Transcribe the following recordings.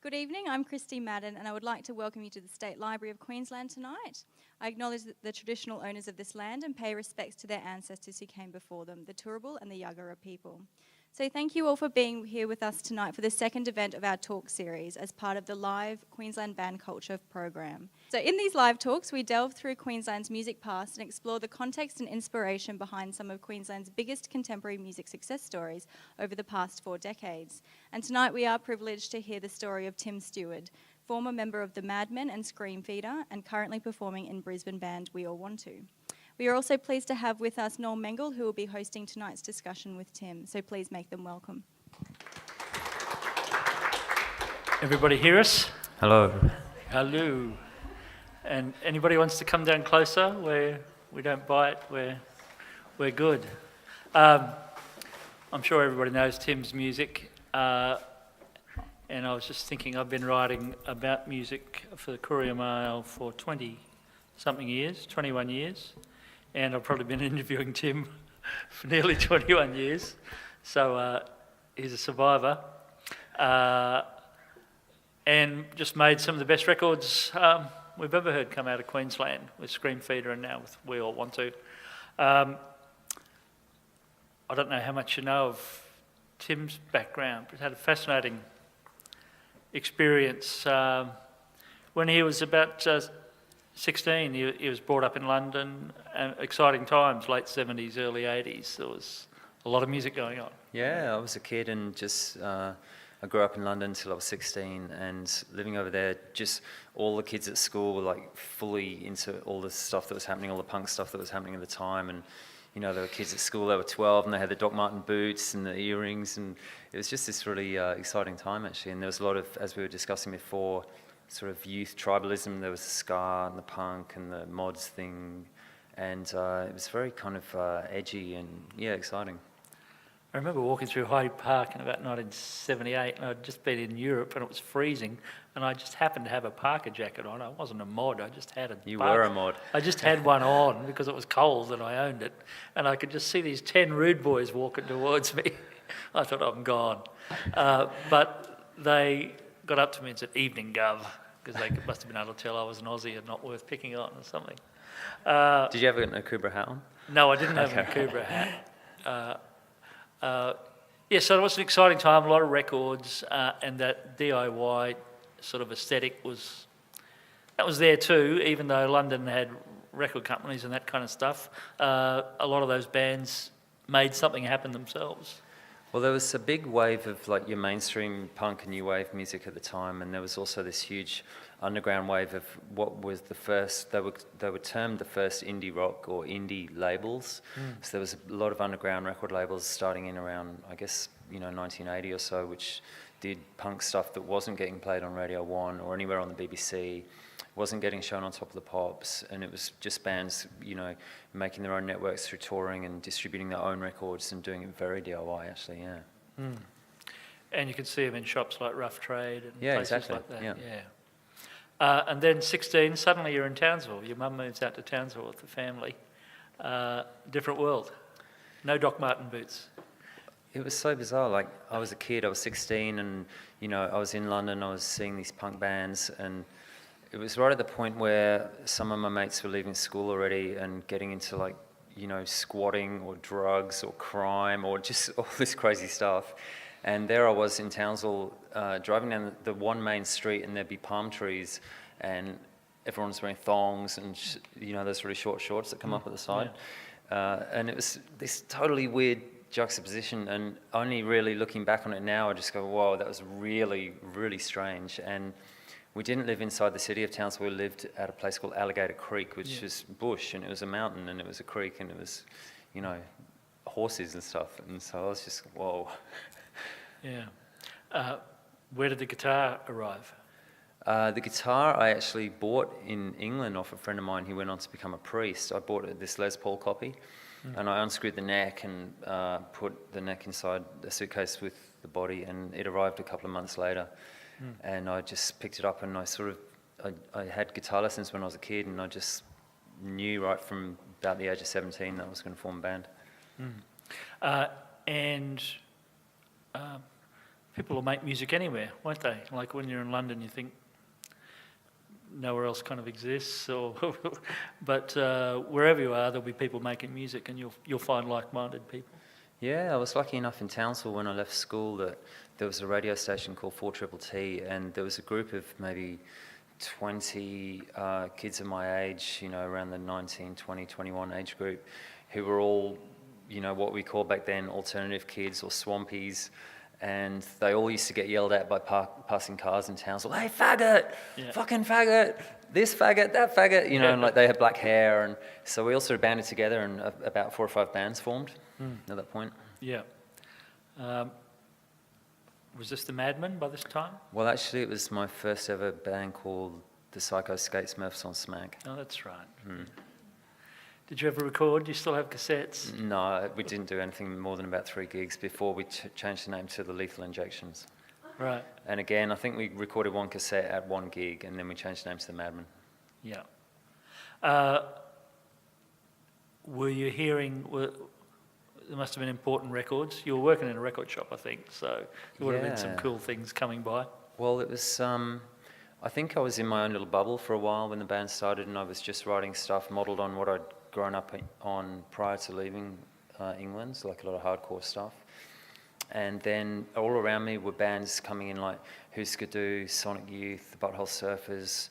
Good evening, I'm Christy Madden and I would like to welcome you to the State Library of Queensland tonight. I acknowledge the traditional owners of this land and pay respects to their ancestors who came before them, the Turrbal and the Yagara people. So thank you all for being here with us tonight for the second event of our talk series as part of the live Queensland Band Culture program. So in these live talks, we delve through Queensland's music past and explore the context and inspiration behind some of Queensland's biggest contemporary music success stories over the past 4 decades. And tonight we are privileged to hear the story of Tim Steward, former member of the Madmen and Screamfeeder and currently performing in Brisbane band We All Want To. We are also pleased to have with us Noel Mengel, who will be hosting tonight's discussion with Tim, so please make them welcome. Everybody hear us? Hello. Hello. And anybody wants to come down closer where we don't bite, we're good. I'm sure everybody knows Tim's music, and I was just thinking I've been writing about music for the Courier Mail for 20-something years, 21 years. And I've probably been interviewing Tim for nearly 21 years. So he's a survivor. And just made some of the best records we've ever heard come out of Queensland with Screamfeeder and now with We All Want To. I don't know how much you know of Tim's background, but he had a fascinating experience. When he was about 16, he was brought up in London, and exciting times, late 70s, early 80s. There was a lot of music going on. Yeah, I was a kid and just, I grew up in London until I was 16, and living over there, just all the kids at school were like fully into all the stuff that was happening, all the punk stuff that was happening at the time. And you know, there were kids at school, they were 12 and they had the Doc Marten boots and the earrings, and it was just this really exciting time actually. And there was a lot of, as we were discussing before, sort of youth tribalism. There was the ska and the punk and the mods thing, and it was very kind of edgy and exciting. I remember walking through Hyde Park in about 1978, and I'd just been in Europe and it was freezing, and I just happened to have a Parker jacket on. I wasn't a mod, I just had a You Parker. were a mod. I just had one on because it was cold and I owned it, and I could just see these 10 rude boys walking towards me. I thought, I'm gone. But they got up to me and said, "Evening, Gov," because they must have been able to tell I was an Aussie and not worth picking on or something. Did you have a Nakubra hat on? No, I didn't have a Nakubra hat. So it was an exciting time, a lot of records, and that DIY sort of aesthetic was there too, even though London had record companies and that kind of stuff. A lot of those bands made something happen themselves. Well, there was a big wave of like your mainstream punk and new wave music at the time, and there was also this huge underground wave of what was the first, they were termed the first indie rock or indie labels. So there was a lot of underground record labels starting in around, I guess, 1980 or so, which did punk stuff that wasn't getting played on Radio 1 or anywhere on the BBC, wasn't getting shown on Top of the Pops, and it was just bands, making their own networks through touring and distributing their own records and doing it very DIY, actually, yeah. And you can see them in shops like Rough Trade and places exactly. like that. Yeah. And then 16, suddenly you're in Townsville. Your mum moves out to Townsville with the family. Different world. No Doc Marten boots. It was so bizarre. Like, I was a kid, I was 16, and, I was in London, I was seeing these punk bands, and it was right at the point where some of my mates were leaving school already and getting into like, squatting or drugs or crime or just all this crazy stuff. And there I was in Townsville, driving down the one main street, and there'd be palm trees, and everyone's wearing thongs and those really short shorts that come up at the side. Yeah. And it was this totally weird juxtaposition, and only really looking back on it now, I just go, whoa, that was really, really strange. And we didn't live inside the city of Townsville. We lived at a place called Alligator Creek, which was bush, and it was a mountain, and it was a creek, and it was, horses and stuff. And so I was just, whoa. Yeah. Where did the guitar arrive? The guitar I actually bought in England off a friend of mine who went on to become a priest. I bought this Les Paul copy, and I unscrewed the neck and put the neck inside a suitcase with the body, and it arrived a couple of months later. And I just picked it up, and I had guitar lessons when I was a kid, and I just knew right from about the age of 17 that I was going to form a band. people will make music anywhere, won't they? Like when you're in London, you think nowhere else kind of exists, or but wherever you are, there'll be people making music, and you'll find like-minded people. Yeah, I was lucky enough in Townsville when I left school that there was a radio station called 4TTT, and there was a group of maybe 20 kids of my age, you know, around the 19, 20, 21 age group, who were all, you know, what we called back then alternative kids or swampies, and they all used to get yelled at by passing cars in Townsville. Hey, faggot! Yeah. Fucking faggot! This faggot, that faggot! You know, and like they had black hair, and so we all sort of banded together, and about 4 or 5 bands formed at that point. Yeah. Was this the Madmen by this time? Well, actually, it was my first ever band called the Psycho Skate Smurfs on Smack. Oh, that's right. Did you ever record? Do you still have cassettes? No, we didn't do anything more than about 3 gigs before we changed the name to the Lethal Injections. Right. And again, I think we recorded 1 cassette at 1 gig, and then we changed the name to the Madmen. Yeah. Were you hearing? There must have been important records. You were working in a record shop, I think, so there would have been some cool things coming by. Well, it was, I think I was in my own little bubble for a while when the band started, and I was just writing stuff modelled on what I'd grown up on prior to leaving England, so like a lot of hardcore stuff. And then all around me were bands coming in like Husker Du, Sonic Youth, the Butthole Surfers,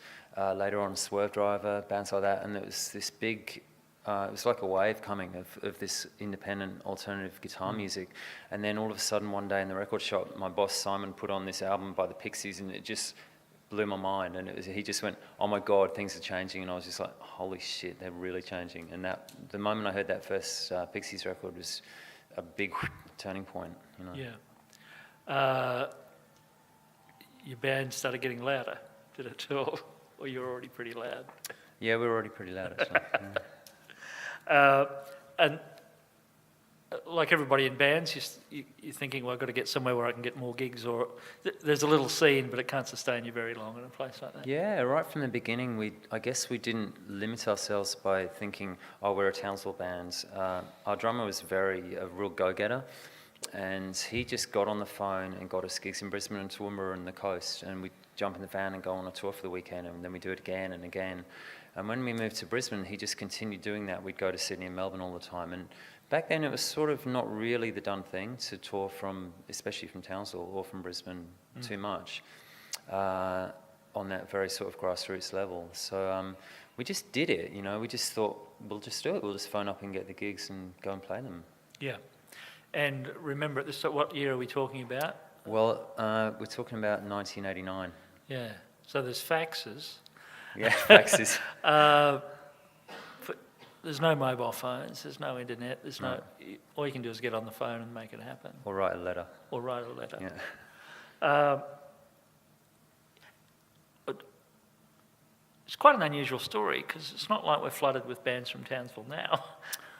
later on Swerve Driver, bands like that, and it was this big... it was like a wave coming of this independent alternative guitar music. And then all of a sudden one day in the record shop, my boss Simon put on this album by the Pixies, and it just blew my mind. And he just went, oh my God, things are changing. And I was just like, holy shit, they're really changing. And that the moment I heard that first Pixies record was a big turning point, you know. Yeah. Your band started getting louder, did it? Or you were already pretty loud? Yeah, we were already pretty loud, actually. Yeah. And like everybody in bands, you're thinking, well, I've got to get somewhere where I can get more gigs, or there's a little scene, but it can't sustain you very long in a place like that. Yeah, right from the beginning, I guess we didn't limit ourselves by thinking, oh, we're a Townsville band. Our drummer was a real go-getter, and he just got on the phone and got us gigs in Brisbane and Toowoomba and the coast, and we'd jump in the van and go on a tour for the weekend, and then we'd do it again and again. And when we moved to Brisbane, he just continued doing that. We'd go to Sydney and Melbourne all the time. And back then, it was sort of not really the done thing to tour from, especially from Townsville or from Brisbane, too much on that very sort of grassroots level. So we just did it, you know. We just thought, we'll just do it. We'll just phone up and get the gigs and go and play them. Yeah. And remember, what year are we talking about? Well, we're talking about 1989. Yeah. So there's faxes. Yeah, faxes. There's no mobile phones, there's no internet, all you can do is get on the phone and make it happen. Or write a letter. Yeah. It's quite an unusual story, because it's not like we're flooded with bands from Townsville now.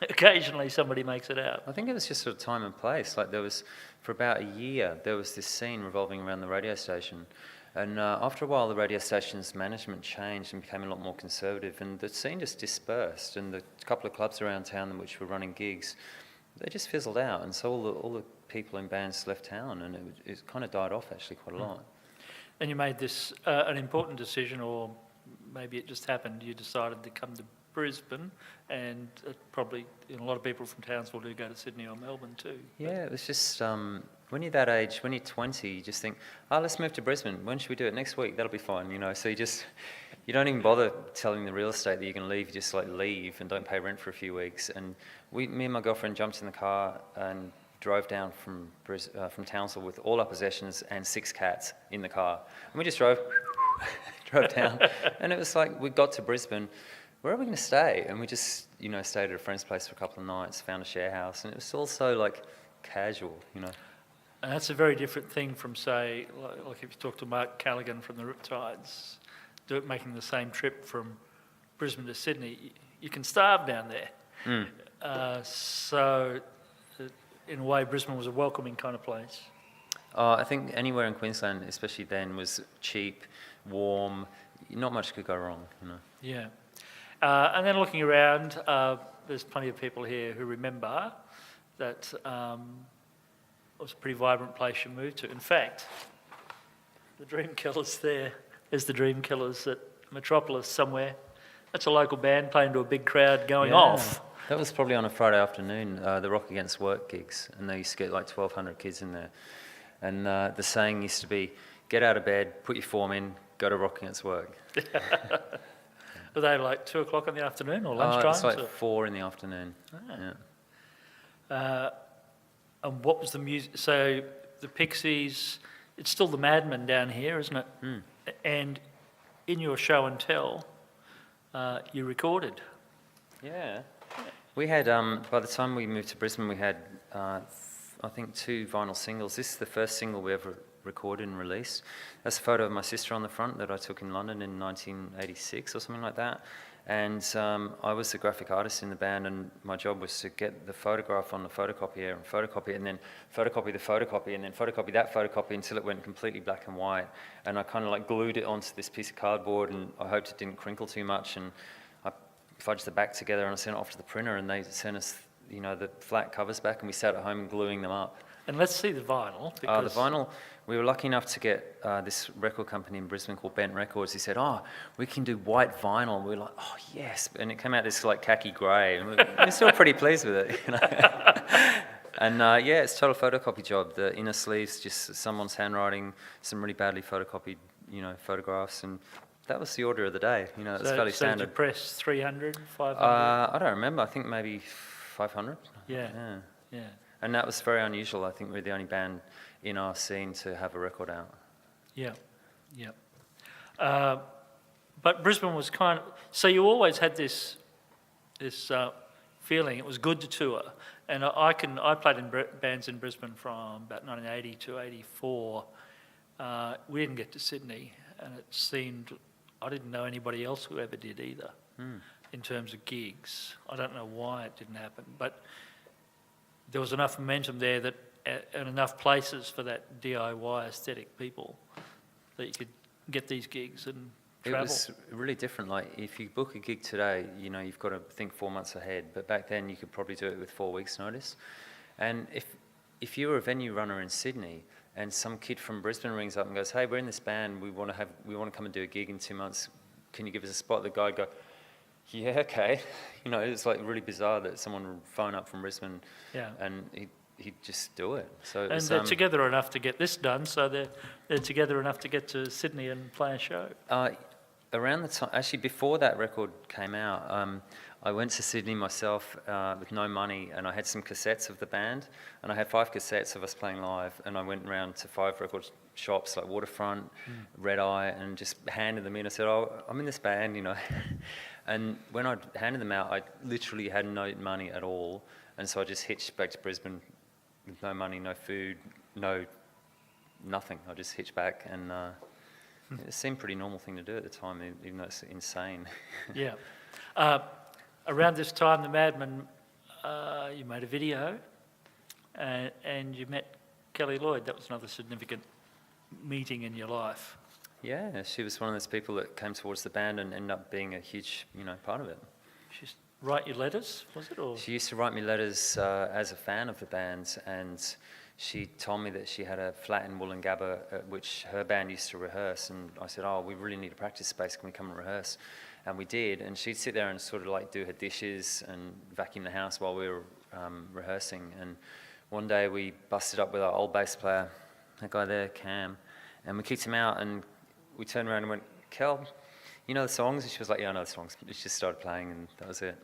Occasionally somebody makes it out. I think it was just sort of time and place. Like there was, for about a year, there was this scene revolving around the radio station. And after a while, the radio station's management changed and became a lot more conservative, and the scene just dispersed. And the couple of clubs around town which were running gigs, they just fizzled out. And so all the people in bands left town, and it kind of died off actually quite a lot. And you made this an important decision, or maybe it just happened. You decided to come to Brisbane, and probably a lot of people from Townsville do go to Sydney or Melbourne too. Yeah, it was just... when you're that age, when you're 20, you just think, let's move to Brisbane. When should we do it? Next week, that'll be fine, you know. So you don't even bother telling the real estate that you're going to leave. You just like leave and don't pay rent for a few weeks. And me and my girlfriend jumped in the car and drove down from Townsville with all our possessions and 6 cats in the car. And we just drove down. And it was like, we got to Brisbane. Where are we going to stay? And we just, you know, stayed at a friend's place for a couple of nights, found a share house. And it was also like casual, you know. And that's a very different thing from, say, like if you talk to Mark Callaghan from the Riptides, making the same trip from Brisbane to Sydney. You can starve down there. So, in a way, Brisbane was a welcoming kind of place. I think anywhere in Queensland, especially then, was cheap, warm. Not much could go wrong, you know. Yeah. And then looking around, there's plenty of people here who remember that... was a pretty vibrant place you moved to. In fact, the Dream Killers there is the Dream Killers at Metropolis somewhere. That's a local band playing to a big crowd going off. That was probably on a Friday afternoon, the Rock Against Work gigs, and they used to get like 1,200 kids in there. And the saying used to be, get out of bed, put your form in, go to Rock Against Work. Were they like 2 o'clock in the afternoon or lunchtime? It's like 4 in the afternoon. Yeah. And what was the music? So the Pixies, it's still the Madmen down here, isn't it? Mm. And in your show and tell, you recorded. Yeah. We had, by the time we moved to Brisbane, we had, I think, 2 vinyl singles. This is the first single we ever recorded and released. That's a photo of my sister on the front that I took in London in 1986 or something like that. And I was the graphic artist in the band, and my job was to get the photograph on the photocopier and photocopy it, and then photocopy the photocopy, and then photocopy that photocopy until it went completely black and white. And I kind of like glued it onto this piece of cardboard, and I hoped it didn't crinkle too much. And I fudged the back together, and I sent it off to the printer, and they sent us, the flat covers back, and we sat at home gluing them up. And let's see the vinyl. The vinyl, we were lucky enough to get this record company in Brisbane called Bent Records. He said, we can do white vinyl. We were like, oh, yes. And it came out this like khaki grey. And we're still pretty pleased with it. And it's a total photocopy job. The inner sleeves, just someone's handwriting, some really badly photocopied, photographs. And that was the order of the day. It's fairly standard. Did you press 300, 500? I don't remember. I think maybe 500. Yeah. And that was very unusual. I think we're the only band in our scene to have a record out. Yeah. But Brisbane was kind of... So you always had this feeling it was good to tour. And I played in bands in Brisbane from about 1980 to 84. We didn't get to Sydney, and it seemed... I didn't know anybody else who ever did either in terms of gigs. I don't know why it didn't happen, but... There was enough momentum there and enough places for that DIY aesthetic people that you could get these gigs and travel. It was really different. Like if you book a gig today, you've got to think 4 months ahead. But back then you could probably do it with 4 weeks' notice. And if you were a venue runner in Sydney and some kid from Brisbane rings up and goes, "Hey, we're in this band. We want to come and do a gig in 2 months. Can you give us a spot?" The guy would go, "Yeah, okay." It's like really bizarre that someone would phone up from Brisbane and he'd just do it. So they're together enough to get this done, so they're together enough to get to Sydney and play a show. Around the time, actually before that record came out, I went to Sydney myself with no money, and I had some cassettes of the band, and I had 5 cassettes of us playing live, and I went around to 5 record shops like Waterfront, Red Eye, and just handed them in. I said, I'm in this band, And when I handed them out, I literally had no money at all. And so I just hitched back to Brisbane with no money, no food, nothing. I just hitched back, and it seemed a pretty normal thing to do at the time, even though it's insane. Yeah. Around this time, the Madmen, you made a video, and you met Kelly Lloyd. That was another significant meeting in your life. Yeah, she was one of those people that came towards the band and ended up being a huge, part of it. She used to write you letters, was it? Or? She used to write me letters as a fan of the band, and she told me that she had a flat in Wollongabba at which her band used to rehearse, and I said, we really need a practice space, can we come and rehearse? And we did, and she'd sit there and sort of like do her dishes and vacuum the house while we were rehearsing. And one day we busted up with our old bass player, that guy there, Cam, and we kicked him out, and we turned around and went, "Kel, you know the songs?" And she was like, "Yeah, I know the songs." She just started playing, and that was it.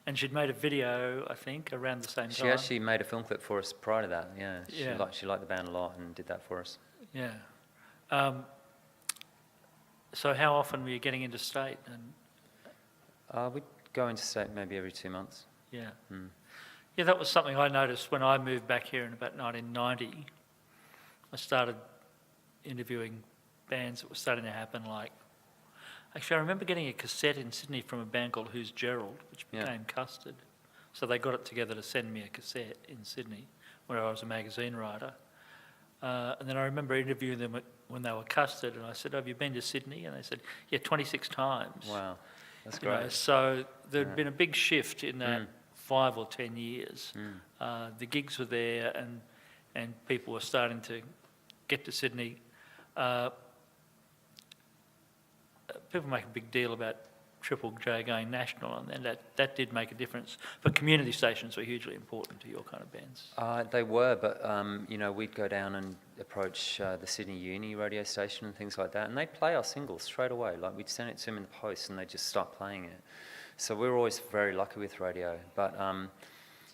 And she'd made a video, I think, around the same time. She actually made a film clip for us prior to that, She liked the band a lot and did that for us. Yeah. So how often were you getting interstate? We'd go interstate maybe every 2 months. Yeah. Yeah, that was something I noticed when I moved back here in about 1990. I started interviewing bands that were starting to happen, actually I remember getting a cassette in Sydney from a band called Who's Gerald, which became Custard. So they got it together to send me a cassette in Sydney, where I was a magazine writer. And then I remember interviewing them when they were Custard, and I said, "Have you been to Sydney?" And they said, "Yeah, 26 times." Wow, that's great. So there'd been a big shift in that 5 or 10 years. The gigs were there, and and people were starting to get to Sydney, people make a big deal about Triple J going national, and that did make a difference. But community stations were hugely important to your kind of bands. They were, but we'd go down and approach the Sydney Uni radio station and things like that, and they'd play our singles straight away. Like, we'd send it to them in the post, and they'd just start playing it. So we were always very lucky with radio. But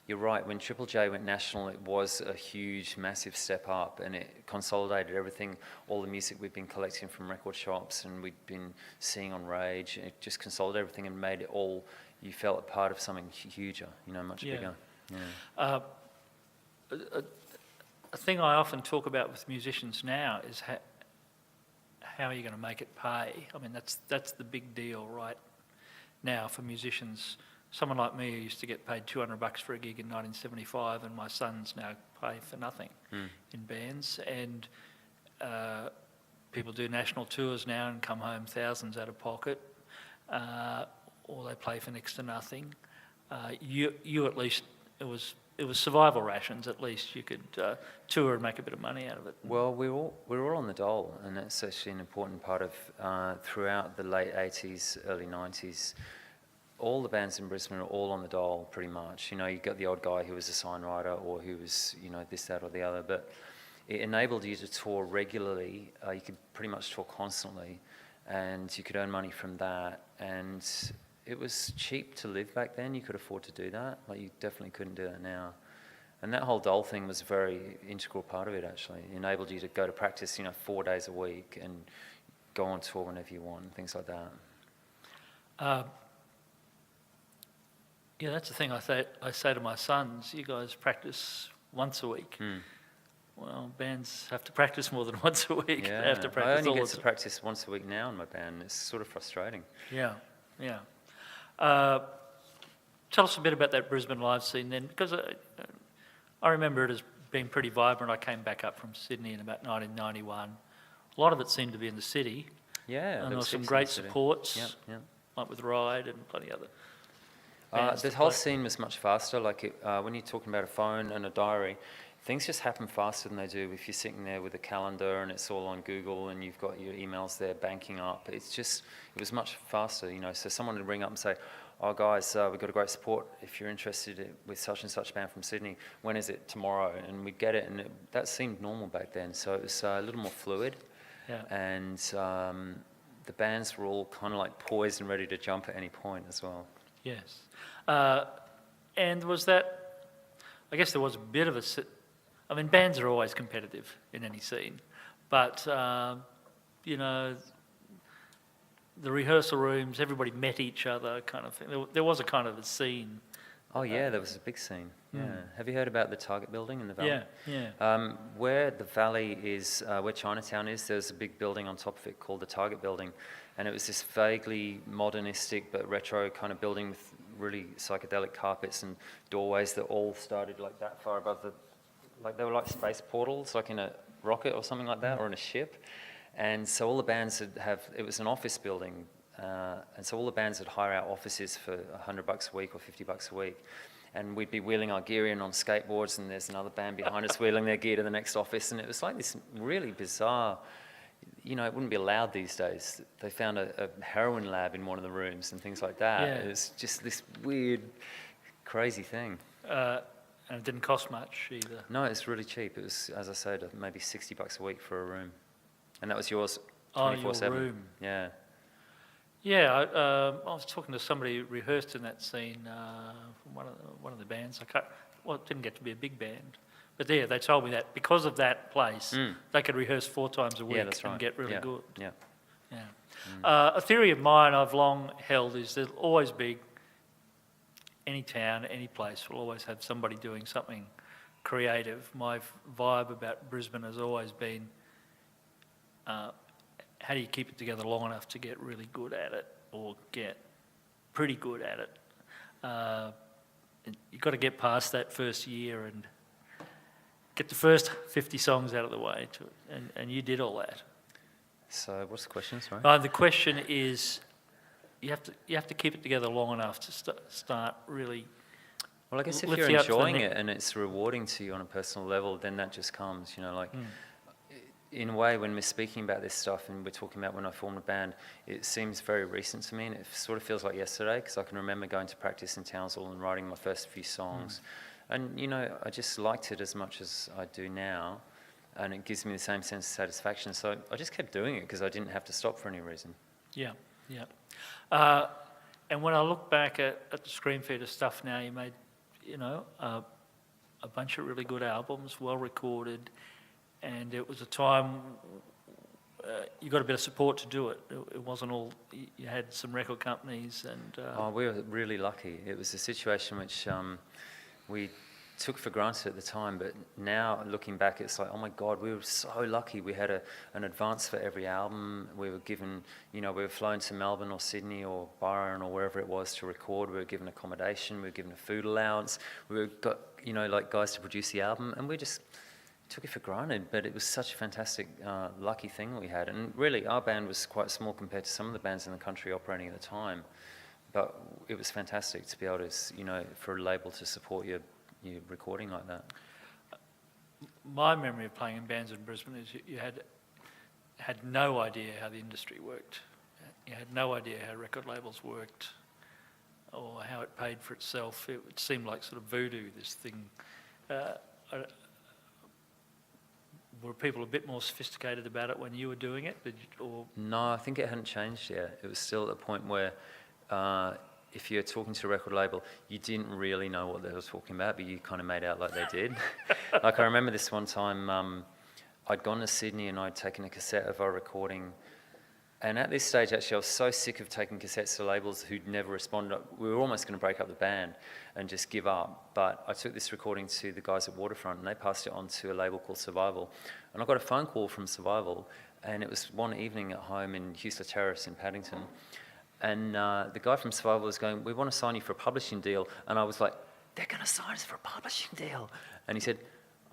you're right, when Triple J went national, it was a huge, massive step up, and it consolidated everything, all the music we'd been collecting from record shops and we'd been seeing on Rage. It just consolidated everything and made it all, you felt a part of something huger, much bigger. Yeah. A thing I often talk about with musicians now is how are you going to make it pay? I mean, that's the big deal right now for musicians. Someone like me who used to get paid $200 for a gig in 1975, and my sons now pay for nothing in bands. And people do national tours now and come home thousands out of pocket, or they play for next to nothing. You at least, it was survival rations. At least you could tour and make a bit of money out of it. Well, we were all on the dole, and that's actually an important part of throughout the late 80s, early 90s. All the bands in Brisbane are all on the dole, pretty much. You got the odd guy who was a sign writer or who was, this, that, or the other. But it enabled you to tour regularly. You could pretty much tour constantly, and you could earn money from that. And it was cheap to live back then. You could afford to do that. Like, you definitely couldn't do that now. And that whole dole thing was a very integral part of it, actually. It enabled you to go to practice, 4 days a week and go on tour whenever you want and things like that. Yeah, that's the thing I say to my sons. You guys practice once a week. Well, bands have to practice more than once a week. Yeah. They have to practice I only get to practice once a week now in my band. It's sort of frustrating. Yeah. Tell us a bit about that Brisbane live scene then, because I remember it as being pretty vibrant. I came back up from Sydney in about 1991. A lot of it seemed to be in the city. Yeah. And there were some great supports, like with Ride and plenty other. The whole scene was much faster. Like, when you're talking about a phone and a diary, things just happen faster than they do if you're sitting there with a calendar and it's all on Google and you've got your emails there banking up. It was much faster, So someone would ring up and say, "Oh, guys, we've got a great support. If you're interested with such and such band from Sydney, when is it? Tomorrow?" And we'd get it, and that seemed normal back then. So it was a little more fluid. Yeah. And the bands were all kind of like poised and ready to jump at any point as well. Yes. And was that, I guess there was a bit of bands are always competitive in any scene, but, the rehearsal rooms, everybody met each other kind of thing. There was a kind of a scene. Oh, yeah, there was a big scene. Yeah. Have you heard about the Target building in the Valley? Yeah. Where the Valley is, where Chinatown is, there's a big building on top of it called the Target building. And it was this vaguely modernistic but retro kind of building with really psychedelic carpets and doorways that all started like that far above they were like space portals, like in a rocket or something like that, or in a ship. And so all the bands it was an office building, and so all the bands would hire out offices for $100 a week or $50 a week. And we'd be wheeling our gear in on skateboards, and there's another band behind us wheeling their gear to the next office. And it was like this really bizarre, it wouldn't be allowed these days. They found a heroin lab in one of the rooms and things like that. Yeah. It was just this weird, crazy thing. And it didn't cost much either. No, it's really cheap. It was, as I said, maybe $60 a week for a room. And that was yours 24/7. Oh, your room. Yeah. Yeah, I was talking to somebody who rehearsed in that scene from one of the bands. It didn't get to be a big band. But they told me that because of that place, they could rehearse 4 times a week and get really good. Yeah. A theory of mine I've long held is there'll always be, any town, any place will always have somebody doing something creative. My vibe about Brisbane has always been, how do you keep it together long enough to get really good at it or get pretty good at it? You've got to get past that first year and get the first 50 songs out of the way, and you did all that. So what's the question, sorry? The question is, you have to keep it together long enough to start really Well, I guess if lift you're you up to the enjoying next. it and it's rewarding to you on a personal level, then that just comes, like in a way, when we're speaking about this stuff and we're talking about when I formed a band, it seems very recent to me, and it sort of feels like yesterday, because I can remember going to practice in Townsville and writing my first few songs. And, I just liked it as much as I do now, and it gives me the same sense of satisfaction. So I just kept doing it because I didn't have to stop for any reason. Yeah. And when I look back at the Screamfeeder stuff now, you made, a bunch of really good albums, well recorded, and it was a time you got a bit of support to do it. It wasn't all, you had some record companies and... we were really lucky. It was a situation which we took for granted at the time, but now looking back, it's like, oh my God, we were so lucky. We had an advance for every album. We were given, we were flown to Melbourne or Sydney or Byron or wherever it was to record. We were given accommodation. We were given a food allowance. We got, like guys to produce the album, and we just took it for granted. But it was such a fantastic, lucky thing that we had. And really, our band was quite small compared to some of the bands in the country operating at the time. But it was fantastic to be able to, for a label to support you recording like that. My memory of playing in bands in Brisbane is you had no idea how the industry worked. You had no idea how record labels worked or how it paid for itself. It seemed like sort of voodoo, this thing. Were people a bit more sophisticated about it when you were doing it? No, I think it hadn't changed yet. It was still at the point where if you're talking to a record label, you didn't really know what they were talking about, but you kind of made out like they did. Like I remember this one time, I'd gone to Sydney and I'd taken a cassette of our recording. And at this stage, actually, I was so sick of taking cassettes to labels who'd never responded. We were almost going to break up the band and just give up. But I took this recording to the guys at Waterfront, and they passed it on to a label called Survival. And I got a phone call from Survival, and it was one evening at home in Hughesler Terrace in Paddington. And the guy from Survival was going, "We want to sign you for a publishing deal." And I was like, "They're going to sign us for a publishing deal?" And he said,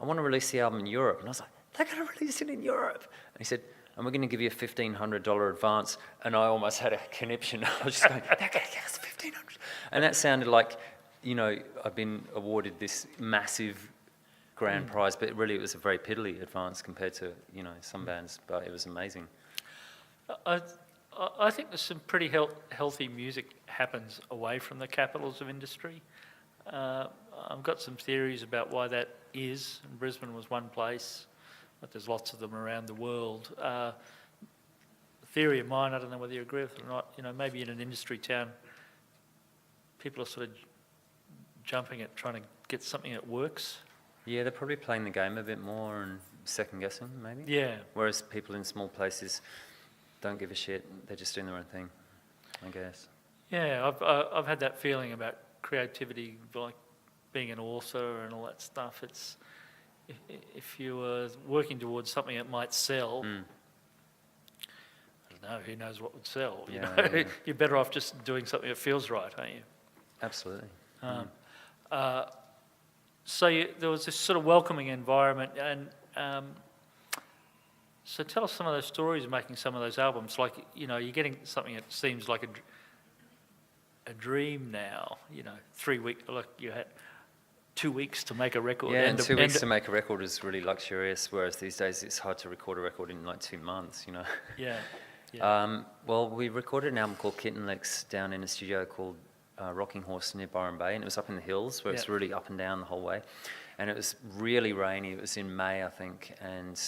"I want to release the album in Europe." And I was like, "They're going to release it in Europe?" And he said, "And we're going to give you a $1,500 advance." And I almost had a conniption. I was just going, "They're going to give us $1,500." And that sounded like, I've been awarded this massive grand prize, but really it was a very piddly advance compared to, some bands, but it was amazing. I think there's some pretty healthy music happens away from the capitals of industry. I've got some theories about why that is. And Brisbane was one place, but there's lots of them around the world. A theory of mine, I don't know whether you agree with it or not, maybe in an industry town, people are sort of jumping at trying to get something that works. Yeah, they're probably playing the game a bit more and second guessing, maybe. Yeah. Whereas people in small places don't give a shit. They're just doing their own thing, I guess. Yeah, I've had that feeling about creativity, like being an author and all that stuff. It's if you were working towards something that might sell, I don't know, who knows what would sell? Yeah. You're better off just doing something that feels right, aren't you? Absolutely. So there was this sort of welcoming environment, and so tell us some of those stories of making some of those albums. Like, you're getting something that seems like a dream now. 3 weeks, like you had 2 weeks to make a record. Yeah, and 2 weeks to make a record is really luxurious, whereas these days it's hard to record a record in like 2 months, Yeah. Well, we recorded an album called Kitten Licks down in a studio called Rocking Horse near Byron Bay, and it was up in the hills where it's really up and down the whole way. And it was really rainy. It was in May, I think, and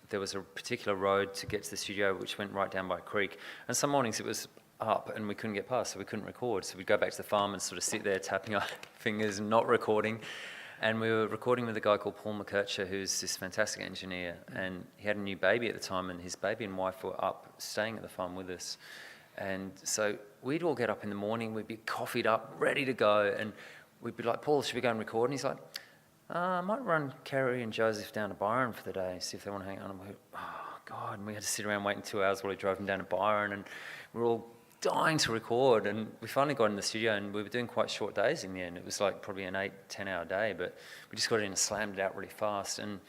there was a particular road to get to the studio which went right down by a creek. And some mornings it was up and we couldn't get past, so we couldn't record. So we'd go back to the farm and sort of sit there tapping our fingers and not recording. And we were recording with a guy called Paul McKercher, who's this fantastic engineer, and he had a new baby at the time, and his baby and wife were up staying at the farm with us. And so we'd all get up in the morning, we'd be coffeed up, ready to go, and we'd be like, "Paul, should we go and record?" And he's like, "I might run Kerry and Joseph down to Byron for the day, see if they want to hang out." And I'm like, "Oh, God." And we had to sit around waiting 2 hours while he drove them down to Byron, and we were all dying to record. And we finally got in the studio, and we were doing quite short days in the end. It was like probably an 8-10 hour day, but we just got it in and slammed it out really fast. And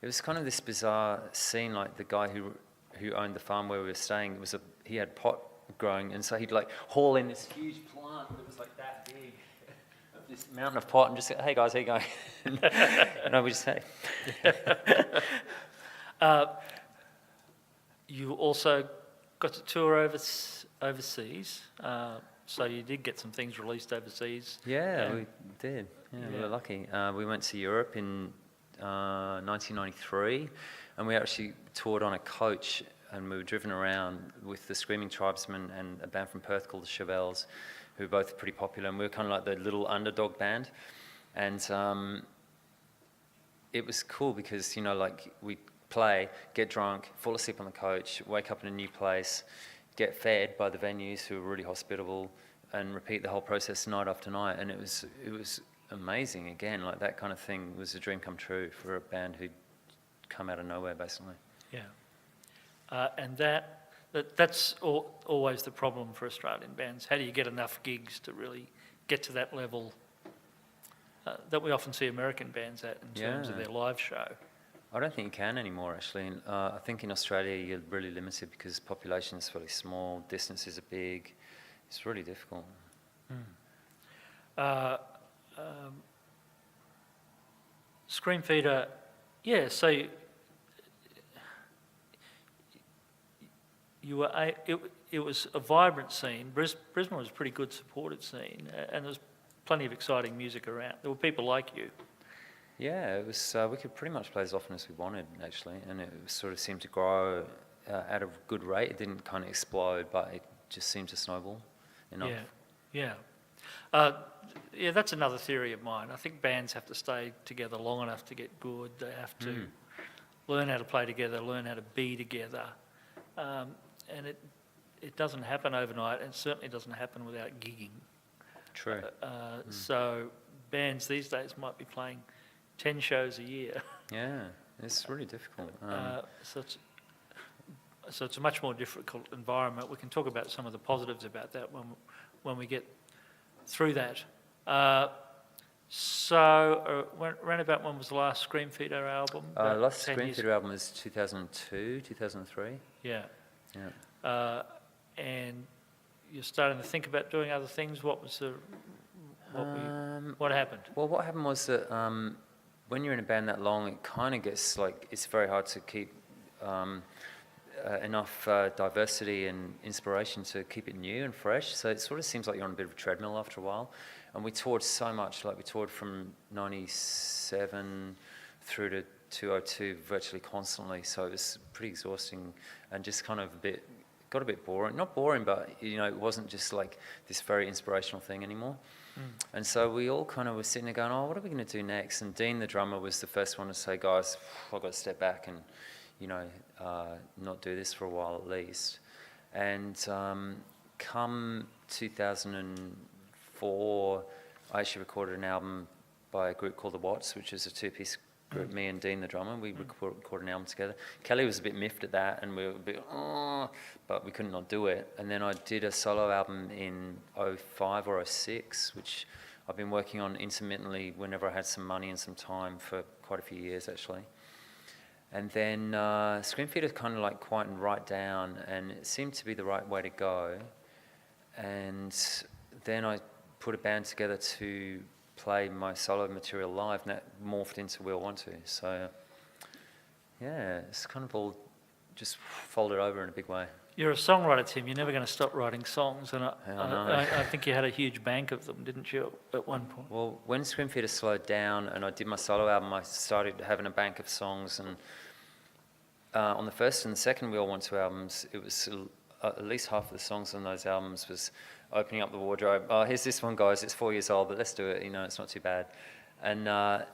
it was kind of this bizarre scene, like the guy who owned the farm where we were staying, he had pot growing, and so he'd like haul in this huge plant that was like that big of this mountain of pot and just say, hey guys, how you going? And we just say. You also got to tour overseas, so you did get some things released overseas. Yeah, we did. Yeah, we were lucky. We went to Europe in 1993, and we actually toured on a coach, and we were driven around with the Screaming Tribesmen and a band from Perth called the Chevelles, who were both pretty popular, and we were kind of like the little underdog band. And it was cool because, like we'd play, get drunk, fall asleep on the coach, wake up in a new place, get fed by the venues who were really hospitable, and repeat the whole process night after night. And it was amazing. Again, like that kind of thing was a dream come true for a band who'd come out of nowhere, basically. Yeah. And that's always the problem for Australian bands. How do you get enough gigs to really get to that level that we often see American bands at in terms of their live show? I don't think you can anymore, actually. I think in Australia you're really limited because population is fairly small, distances are big. It's really difficult. Screamfeeder, so you were it was a vibrant scene. Brisbane was a pretty good supported scene, and there was plenty of exciting music around. There were people like you. Yeah, it was. We could pretty much play as often as we wanted, actually, and it sort of seemed to grow at a good rate. It didn't kind of explode, but it just seemed to snowball enough. Yeah. That's another theory of mine. I think bands have to stay together long enough to get good. They have to learn how to play together, learn how to be together, and it doesn't happen overnight, and certainly doesn't happen without gigging. True. So bands these days might be playing 10 shows a year. Yeah, it's really difficult. So it's a much more difficult environment. We can talk about some of the positives about that when we get through that. Around about when was the last Screamfeeder album? The last Screamfeeder album was 2002, 2003. Yeah. And you're starting to think about doing other things. What happened? Well, what happened was that when you're in a band that long, it kind of gets like it's very hard to keep enough diversity and inspiration to keep it new and fresh. So it sort of seems like you're on a bit of a treadmill after a while. And we toured so much, like we toured from 97 through to 2002 virtually constantly. So it was pretty exhausting and just kind of got a bit boring. Not boring, but it wasn't just like this very inspirational thing anymore. And so we all kind of were sitting there going, oh, what are we going to do next? And Dean, the drummer, was the first one to say, guys, I've got to step back and, not do this for a while at least. And come 2004, I actually recorded an album by a group called The Watts, which is a two-piece group, me and Dean, the drummer. We recorded an album together. Kelly was a bit miffed at that, and we were a bit, but we couldn't not do it. And then I did a solo album in 05 or 06, which I've been working on intermittently whenever I had some money and some time for quite a few years, actually. And then Screamfeeder kind of like quietened right down, and it seemed to be the right way to go. And then I put a band together to play my solo material live, and that morphed into We'll Want To. So, it's kind of all just folded over in a big way. You're a songwriter, Tim. You're never going to stop writing songs, and I think you had a huge bank of them, didn't you, at one point? Well, when Screamfeeder slowed down and I did my solo album, I started having a bank of songs, and on the first and the second We'll Want To albums, it was at least half of the songs on those albums was opening up the wardrobe. Oh, here's this one, guys. It's 4 years old, but let's do it. It's not too bad. And now,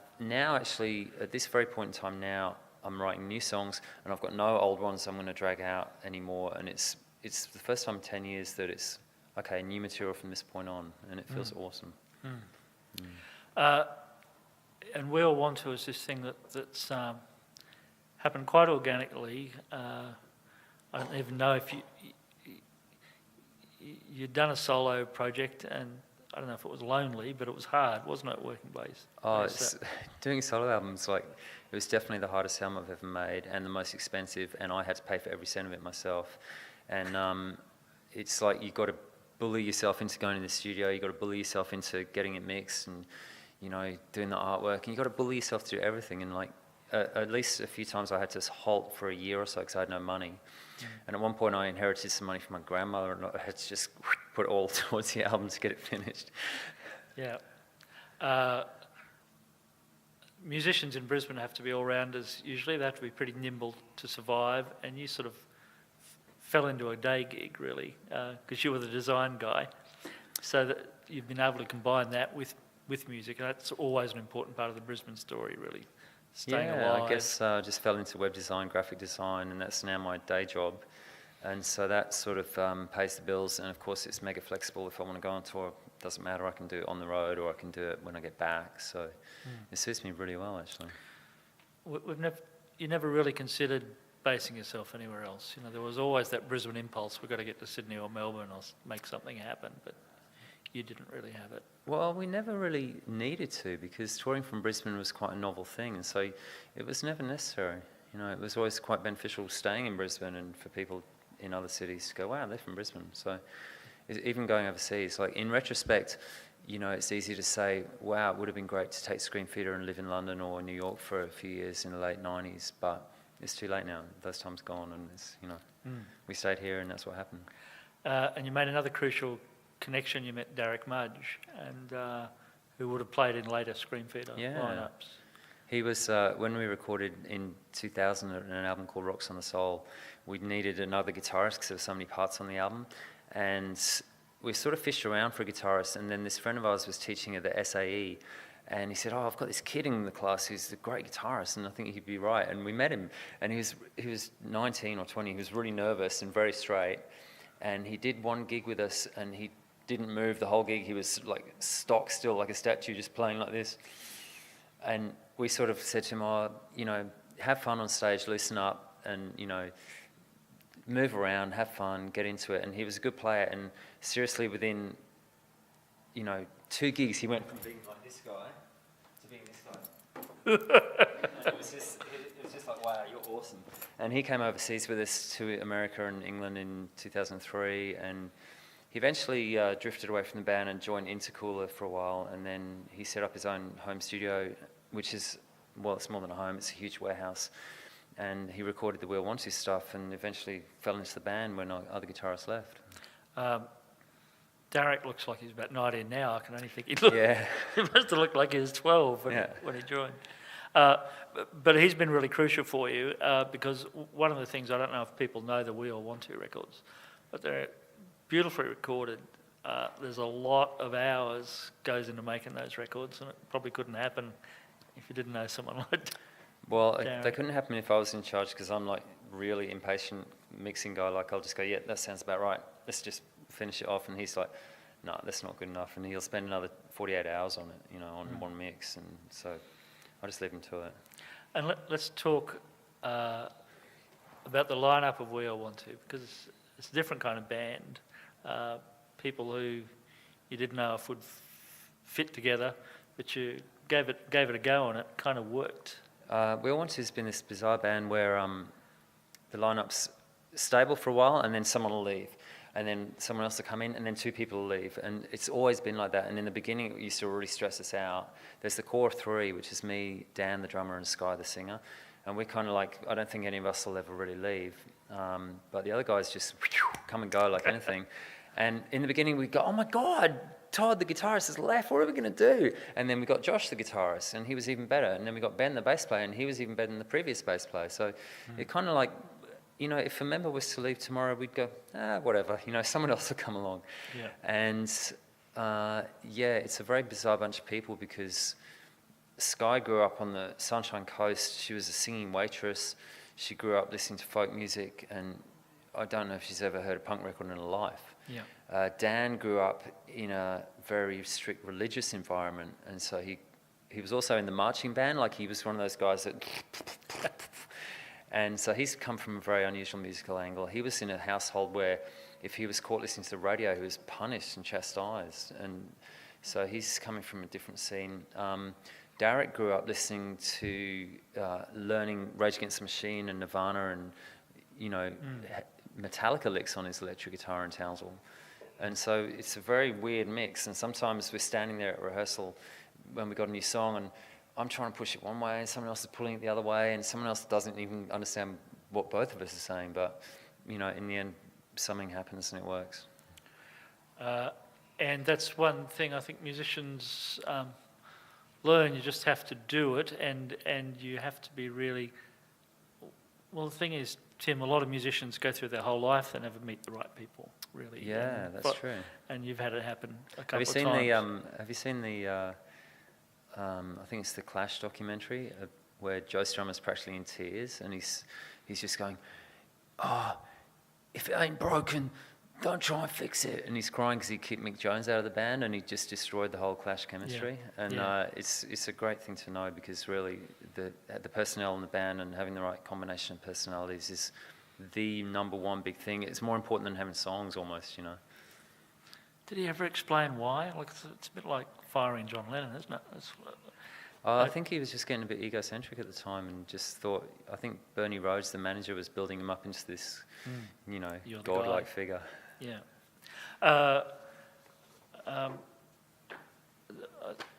actually, at this very point in time now, I'm writing new songs, and I've got no old ones I'm going to drag out anymore. And it's the first time in 10 years that it's, okay, new material from this point on, and it feels awesome. And We'll Want To is this thing that's happened quite organically. I don't even know if you'd done a solo project, and I don't know if it was lonely, but it was hard, wasn't it, working bass? Doing solo albums, it was definitely the hardest album I've ever made and the most expensive, and I had to pay for every cent of it myself. And it's like you got to bully yourself into going to the studio. You got to bully yourself into getting it mixed and, doing the artwork. And you got to bully yourself to do everything. And like, at least a few times I had to halt for a year or so because I had no money. And at one point I inherited some money from my grandmother and I had to just put it all towards the album to get it finished. Yeah. Musicians in Brisbane have to be all-rounders usually. They have to be pretty nimble to survive, and you sort of fell into a day gig really because you were the design guy. So that you've been able to combine that with music, and that's always an important part of the Brisbane story really. Staying alive. I guess I just fell into web design, graphic design, and that's now my day job. And so that sort of pays the bills, and of course it's mega flexible. If I want to go on tour, it doesn't matter, I can do it on the road or I can do it when I get back. So it suits me really well, actually. You never really considered basing yourself anywhere else. There was always that Brisbane impulse, we've got to get to Sydney or Melbourne or make something happen, but you didn't really have it. Well, we never really needed to because touring from Brisbane was quite a novel thing, and so it was never necessary. It was always quite beneficial staying in Brisbane and for people in other cities to go, wow, they're from Brisbane. So even going overseas, like in retrospect, it's easy to say, wow, it would have been great to take Screamfeeder and live in London or New York for a few years in the late 90s, but it's too late now. Those times gone, and we stayed here, and that's what happened. And you made another crucial connection. You met Derek Mudge, and who would have played in later Screamfeeder lineups. He was, when we recorded in 2000 an album called Rocks on the Soul, we needed another guitarist because there were so many parts on the album. And we sort of fished around for a guitarist, and then this friend of ours was teaching at the SAE, and he said, I've got this kid in the class who's a great guitarist, and I think he'd be right. And we met him, and he was 19 or 20. He was really nervous and very straight. And he did one gig with us, and he didn't move the whole gig. He was like stock still, like a statue, just playing like this. And we sort of said to him, have fun on stage, loosen up, and, move around, have fun, get into it. And he was a good player. And seriously, within, 2 gigs, he went from being like this guy to being this guy. It was just like, wow, you're awesome. And he came overseas with us to America and England in 2003. And he eventually drifted away from the band and joined Intercooler for a while. And then he set up his own home studio, which is, well, it's more than a home, it's a huge warehouse. And he recorded the We'll Want To stuff and eventually fell into the band when other guitarists left. Derek looks like he's about 19 now. I can only think he must have looked like he was 12 when he joined. But he's been really crucial for you because one of the things, I don't know if people know the We All Want To records, but they're beautifully recorded. There's a lot of hours goes into making those records, and it probably couldn't happen if you didn't know someone like Derek. Well, they couldn't happen if I was in charge because I'm like really impatient mixing guy. Like I'll just go, yeah, that sounds about right. Let's just finish it off. And he's like, no, that's not good enough. And he'll spend another 48 hours on it, on one mix. And so I just leave him to it. And let's talk about the lineup of We All Want To, because it's a different kind of band. People who you didn't know if would fit together, but you gave it a go and it kind of worked. We All Want To has been this bizarre band where the lineup's stable for a while and then someone will leave. And then someone else will come in and then 2 people will leave. And it's always been like that. And in the beginning, it used to really stress us out. There's the core of 3, which is me, Dan, the drummer, and Sky, the singer. And we're kind of like, I don't think any of us will ever really leave. But the other guys just come and go like anything. And in the beginning, we go, oh my God, Todd, the guitarist, has left. What are we going to do? And then we got Josh, the guitarist, and he was even better. And then we got Ben, the bass player, and he was even better than the previous bass player. So it kind of like, if a member was to leave tomorrow, we'd go, whatever. Someone else will come along. Yeah. And it's a very bizarre bunch of people because Sky grew up on the Sunshine Coast. She was a singing waitress. She grew up listening to folk music, and I don't know if she's ever heard a punk record in her life. Yeah. Dan grew up in a very strict religious environment, and so he was also in the marching band. Like he was one of those guys that, and so he's come from a very unusual musical angle. He was in a household where if he was caught listening to the radio, he was punished and chastised, and so he's coming from a different scene. Derek grew up listening to learning Rage Against the Machine and Nirvana and Metallica licks on his electric guitar in Townsville. And so it's a very weird mix. And sometimes we're standing there at rehearsal when we got a new song, and I'm trying to push it one way, and someone else is pulling it the other way, and someone else doesn't even understand what both of us are saying. But, you know, in the end, something happens and it works. And that's one thing I think musicians learn. You just have to do it, and you have to be really... Well, the thing is, Tim, a lot of musicians go through their whole life, they never meet the right people, really. Yeah, that's true. And you've had it happen a couple of times. Have you seen the I think it's the Clash documentary where Joe Strummer's practically in tears, and he's just going, "Oh, if it ain't broken, don't try and fix it." And he's crying because he kicked Mick Jones out of the band, and he just destroyed the whole Clash chemistry. Yeah. And it's a great thing to know, because really the personnel in the band and having the right combination of personalities is the number one big thing. It's more important than having songs, almost, you know. Did he ever explain why? Like, it's a bit like firing John Lennon, isn't it? I think he was just getting a bit egocentric at the time, and just thought, I think Bernie Rhodes, the manager, was building him up into this, you know, godlike figure. Yeah. I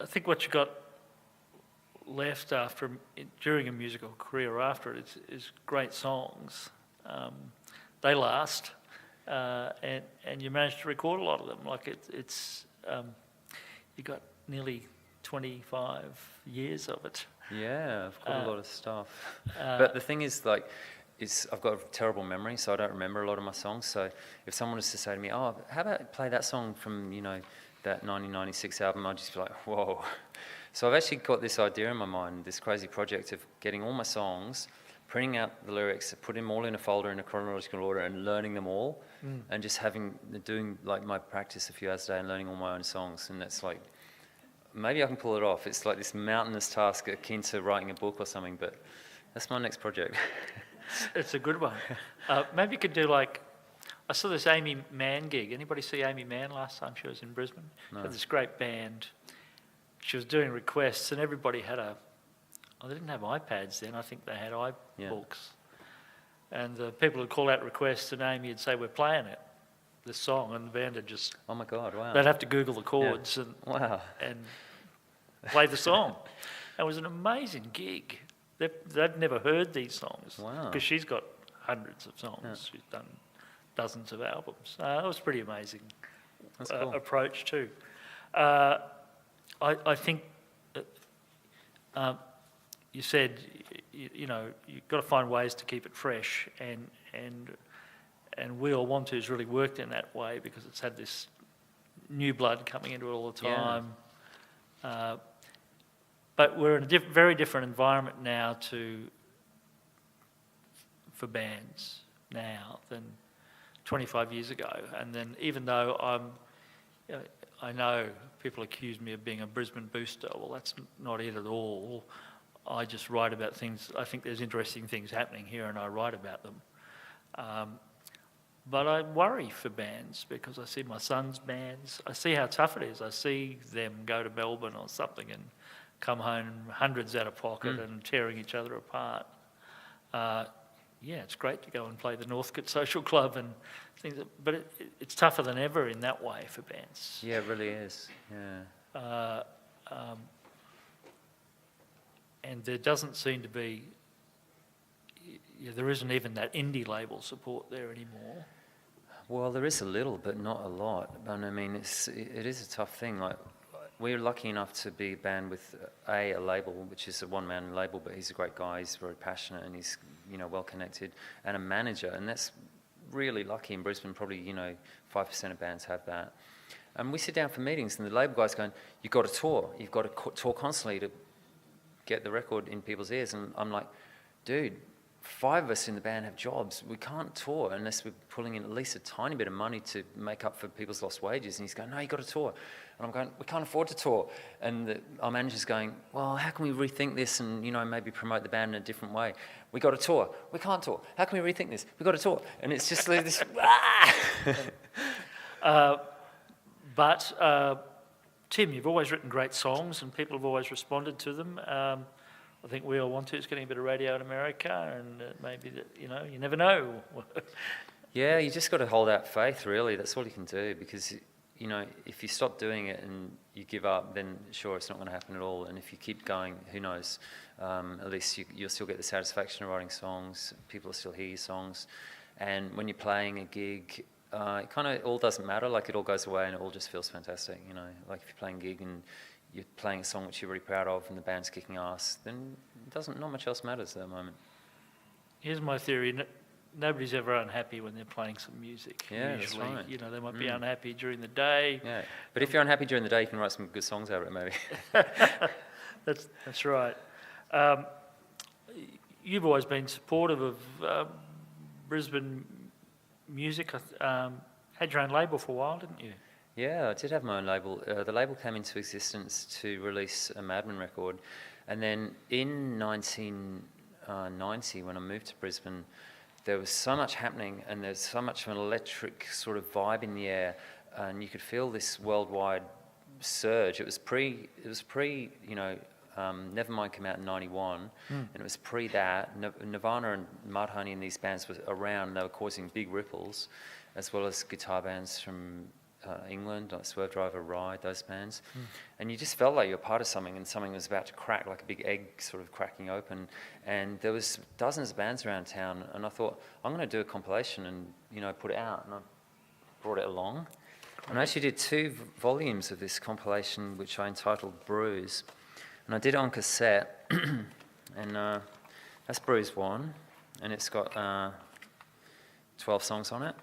think what you got left during a musical career after it is great songs. They last, and you managed to record a lot of them. Like you got nearly 25 years of it. Yeah, I've got a lot of stuff. But the thing is, like, I've got a terrible memory, so I don't remember a lot of my songs. So if someone was to say to me, "Oh, how about play that song from, you know, that 1996 album," I'd just be like, "Whoa." So I've actually got this idea in my mind, this crazy project of getting all my songs, printing out the lyrics, putting them all in a folder in a chronological order, and learning them all, and just doing like my practice a few hours a day and learning all my own songs. And that's like, maybe I can pull it off. It's like this mountainous task akin to writing a book or something, but that's my next project. It's a good one. Maybe you could do like, I saw this Amy Mann gig. Anybody see Amy Mann last time she was in Brisbane? No. She had this great band. She was doing requests, and everybody had they didn't have iPads then. I think they had iBooks. Yeah. And the people would call out requests, and Amy would say, "We're playing it, this song," and the band would just... Oh my God, wow. They'd have to Google the chords and play the song. It was an amazing gig. They'd never heard these songs. Wow. Because she's got hundreds of songs. Yeah. She's done dozens of albums. That was pretty amazing. That's cool. Approach too. I think you said, you know, you've got to find ways to keep it fresh, and We All Want To's really worked in that way, because it's had this new blood coming into it all the time. Yeah. But we're in a very different environment now for bands now than 25 years ago. And then, even though I know people accuse me of being a Brisbane booster, well, that's not it at all. I just write about things. I think there's interesting things happening here, and I write about them. But I worry for bands, because I see my son's bands. I see how tough it is. I see them go to Melbourne or something and come home hundreds out of pocket and tearing each other apart. It's great to go and play the Northcote Social Club and things, but it's tougher than ever in that way for bands. Yeah, it really is. Yeah. And there doesn't seem to be, there isn't even that indie label support there anymore. Well, there is a little, but not a lot. But I mean, it is a tough thing. Like, we're lucky enough to be a band with a label, which is a one-man label, but he's a great guy. He's very passionate, and he's, you know, well connected, and a manager, and that's really lucky in Brisbane. Probably, you know, 5% of bands have that. And we sit down for meetings, and the label guy's going, "You've got to tour. You've got to tour constantly to get the record in people's ears." And I'm like, "Dude, 5 of us in the band have jobs. We can't tour unless we're pulling in at least a tiny bit of money to make up for people's lost wages." And he's going, "No, you've got to tour." And I'm going, "We can't afford to tour." And our manager's going, "Well, how can we rethink this and, you know, maybe promote the band in a different way? We got to tour. We can't tour. How can we rethink this? We got to tour." And it's just like this. But Tim, you've always written great songs, and people have always responded to them. I think We All Want To is getting a bit of radio in America, and maybe that, you know, you never know. Yeah, you just got to hold out faith, really. That's all you can do, because, you know, if you stop doing it and you give up, then sure, it's not going to happen at all. And if you keep going, who knows? At least you'll still get the satisfaction of writing songs. People will still hear your songs. And when you're playing a gig, it kind of all doesn't matter. Like, it all goes away and it all just feels fantastic, you know. Like, if you're playing a gig and you're playing a song which you're really proud of and the band's kicking ass, then not much else matters at that moment. Here's my theory. Nobody's ever unhappy when they're playing some music. Yeah, usually. that's right. You know, they might be unhappy during the day. Yeah, but if you're unhappy during the day, you can write some good songs out of it, maybe. That's right. You've always been supportive of Brisbane music. Had your own label for a while, didn't you? Yeah, I did have my own label. The label came into existence to release a Madmen record. And then in 1990, when I moved to Brisbane, there was so much happening and there's so much of an electric sort of vibe in the air, and you could feel this worldwide surge. It was pre, you know, Nevermind came out in 91, and it was pre that. Nirvana and Mudhoney and these bands were around, and they were causing big ripples, as well as guitar bands from England, like Swerve Driver, Ride, those bands. And you just felt like you were part of something, and something was about to crack, like a big egg sort of cracking open. And there was dozens of bands around town, and I thought, I'm going to do a compilation and, you know, put it out. And I brought it along. And I actually did 2 volumes of this compilation, which I entitled Bruise. And I did it on cassette, and that's Bruise 1, and it's got 12 songs on it.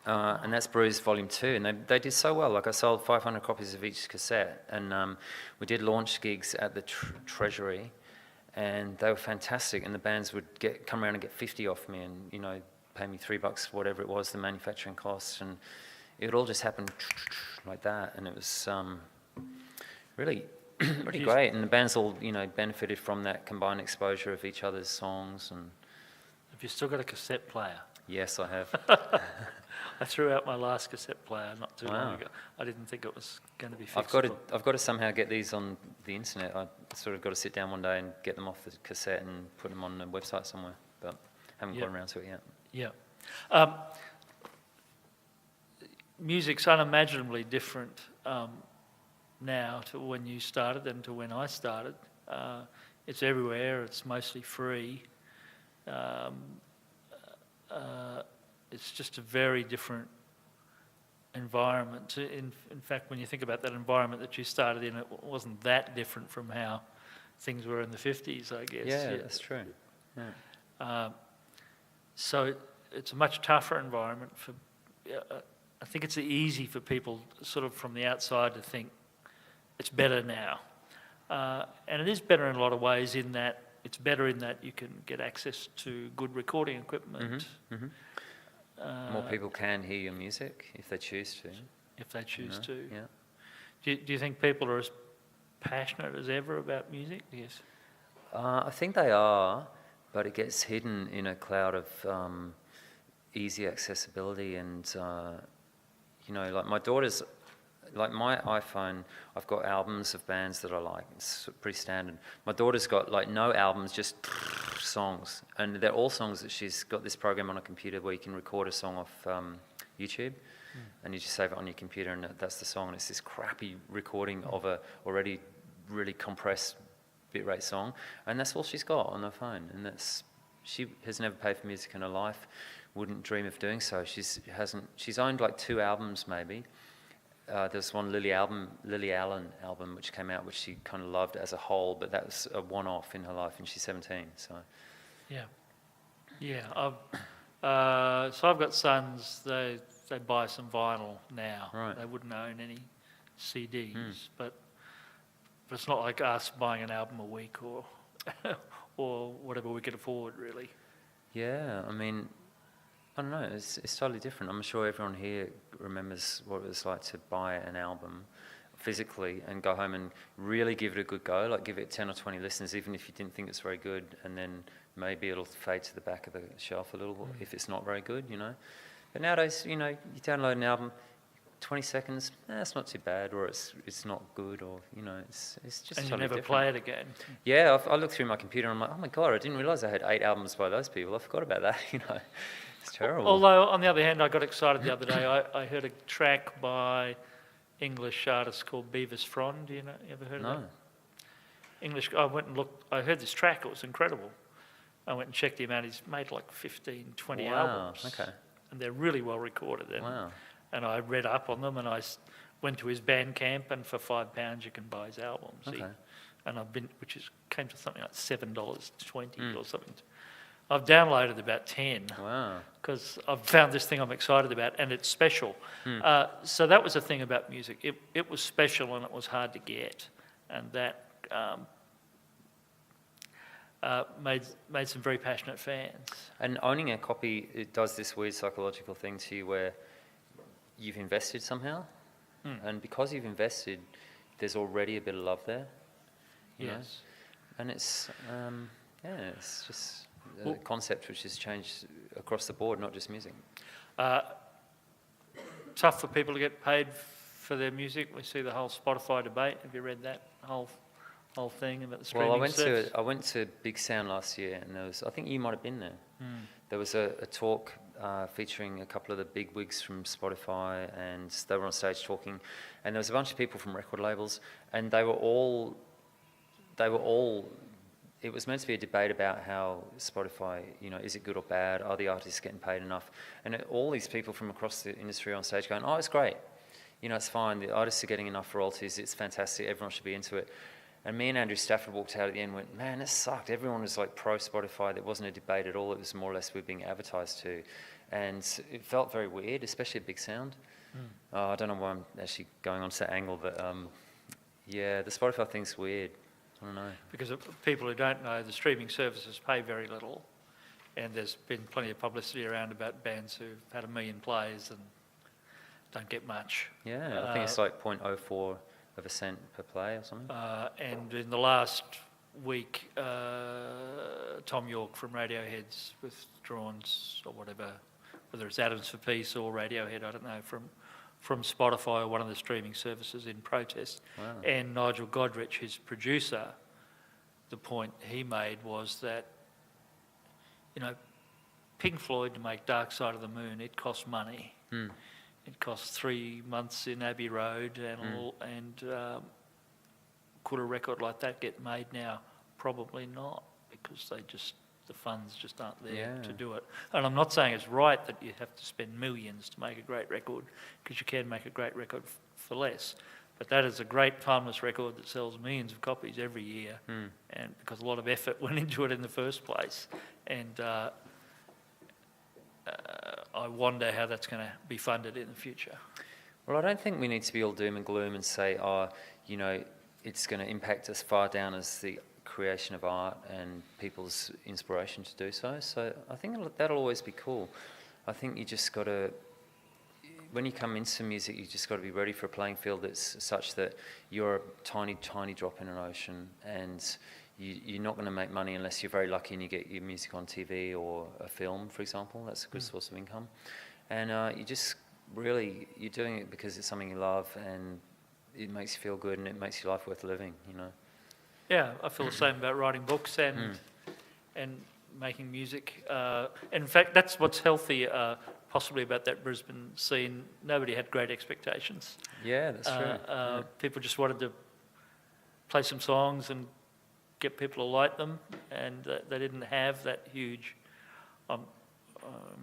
And that's Bruise Volume 2, and they did so well. Like, I sold 500 copies of each cassette, and we did launch gigs at the Treasury, and they were fantastic. And the bands would come around and get 50 off me, and, you know, pay me $3, whatever it was, the manufacturing costs, and it would all just happen like that. And it was really great. And the bands all, you know, benefited from that combined exposure of each other's songs. And Have you still got a cassette player? yes, I have. I threw out my last cassette player not too long Wow. ago. I didn't think it was going to be I've fixable. got to somehow get these on the internet. I sort of got to sit down one day and get them off the cassette and put them on a website somewhere, but haven't gotten around to it yet. Yeah. Music's unimaginably different now to when you started and to when I started. It's everywhere. It's mostly free. It's just a very different environment. In fact, when you think about that environment that you started in, it wasn't that different from how things were in the 50s, I guess. Yeah, that's true. Yeah. So it's a much tougher environment for. I think it's easy for people, sort of from the outside, to think it's better now, and it is better in a lot of ways. In that it's better in that you can get access to good recording equipment. More people can hear your music if they choose to. If they choose to. Yeah. Do you think people are as passionate as ever about music? Yes. I think they are, but it gets hidden in a cloud of easy accessibility. And, you know, like my daughter's, like my iPhone, I've got albums of bands that I like. It's pretty standard. My daughter's got like no albums, just songs. And they're all songs that she's got this program on a computer where you can record a song off YouTube. And you just save it on your computer, and that's the song. And it's this crappy recording of a already really compressed bitrate song. And that's all she's got on her phone. And she has never paid for music in her life, wouldn't dream of doing so. She's owned like 2 albums maybe. There's one Lily Allen album which came out, which she kind of loved as a whole, but that was a one-off in her life, and she's 17. So, yeah. So I've got sons. They buy some vinyl now. Right. They wouldn't own any CDs, but it's not like us buying an album a week or or whatever we could afford, really. yeah, I mean, I don't know. It's totally different. I'm sure everyone here remembers what it was like to buy an album physically and go home and really give it a good go, like give it 10 or 20 listens, even if you didn't think it's very good, and then maybe it'll fade to the back of the shelf a little if it's not very good, you know. But nowadays, you know, you download an album, 20 seconds, it's not too bad, or it's not good, or, it's just And you totally never different. play it again. Yeah, I look through my computer and I'm like, oh my God, I didn't realise I had 8 albums by those people. I forgot about that, It's terrible. Although, on the other hand, I got excited the other day. I heard a track by English artist called Beavis Frond. You ever heard of No. that? English. I went and looked. I heard this track. It was incredible. I went and checked him out. He's made like 15, 20 Wow, albums. okay. And they're really well recorded. Wow. And I read up on them, and I went to his Bandcamp, and for £5 you can buy his albums. Okay. And came to something like $7.20 or something. I've downloaded about 10 Wow. because I've found this thing I'm excited about, and it's special. So that was the thing about music. It was special and it was hard to get, and that made some very passionate fans. And owning a copy, it does this weird psychological thing to you where you've invested somehow, and because you've invested, there's already a bit of love there. You know? Yes. And it's, it's just a concept which has changed across the board, not just music. Tough for people to get paid for their music. We see the whole Spotify debate. Have you read that whole thing about the streaming service? I went to Big Sound last year, and I think you might have been there. There was a talk featuring a couple of the big wigs from Spotify, and they were on stage talking, and there was a bunch of people from record labels, and they were all. It was meant to be a debate about how Spotify, is it good or bad? Are the artists getting paid enough? And all these people from across the industry on stage going, oh, it's great. It's fine. The artists are getting enough royalties. It's fantastic. Everyone should be into it. And me and Andrew Stafford walked out at the end and went, man, this sucked. Everyone was like pro Spotify. There wasn't a debate at all. It was more or less we were being advertised to. And it felt very weird, especially at Big Sound. I don't know why I'm actually going on to that angle, but the Spotify thing's weird. I don't know. Because people who don't know, the streaming services pay very little, and there's been plenty of publicity around about bands who've had 1 million plays and don't get much. Yeah, I think it's like 0.04 of a cent per play or something. And in the last week, Tom York from Radiohead's withdrawn, or whatever, whether it's Atoms for Peace or Radiohead, I don't know, from Spotify or one of the streaming services in protest. Wow. And Nigel Godrich, his producer, the point he made was that, Pink Floyd to make Dark Side of the Moon, it cost money. It cost 3 months in Abbey Road, and could a record like that get made now? Probably not, because the funds just aren't there to do it. And I'm not saying it's right that you have to spend millions to make a great record, because you can make a great record for less. But that is a great timeless record that sells millions of copies every year, and because a lot of effort went into it in the first place. And I wonder how that's going to be funded in the future. Well, I don't think we need to be all doom and gloom and say, it's going to impact us far down as the creation of art and people's inspiration to do so. So I think that'll always be cool. I think you just got to, when you come into music, you just got to be ready for a playing field that's such that you're a tiny, tiny drop in an ocean, and you're not going to make money unless you're very lucky and you get your music on TV or a film, for example. That's a good source of income. And you're doing it because it's something you love, and it makes you feel good, and it makes your life worth living, Yeah, I feel the same about writing books and making music. And in fact, that's what's healthy, possibly about that Brisbane scene. Nobody had great expectations. Yeah, that's true. People just wanted to play some songs and get people to like them, and they didn't have that huge. I'm